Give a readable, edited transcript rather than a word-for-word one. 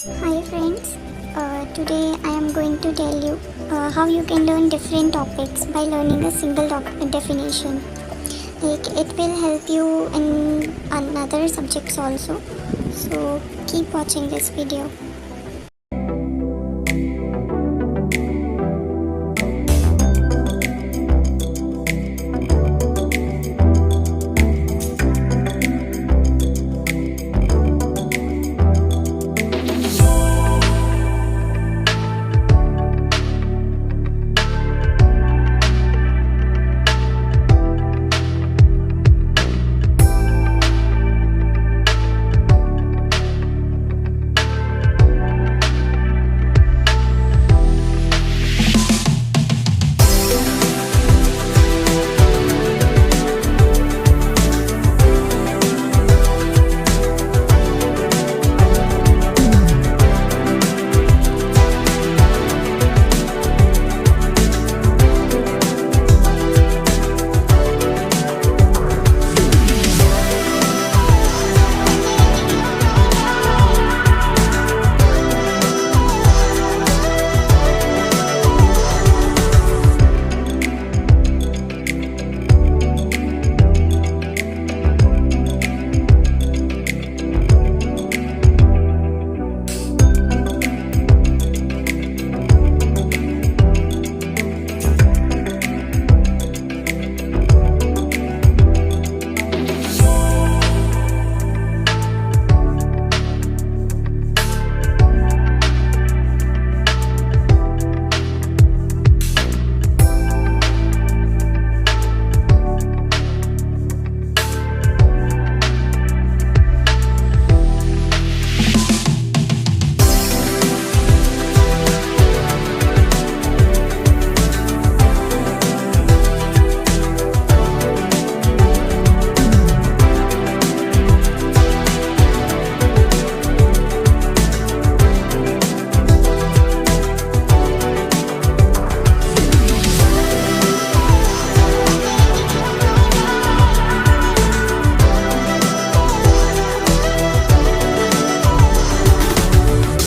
Hi friends, today I am going to tell you how you can learn different topics by learning a single definition. Like it will help you in another subjects also. So keep watching this video.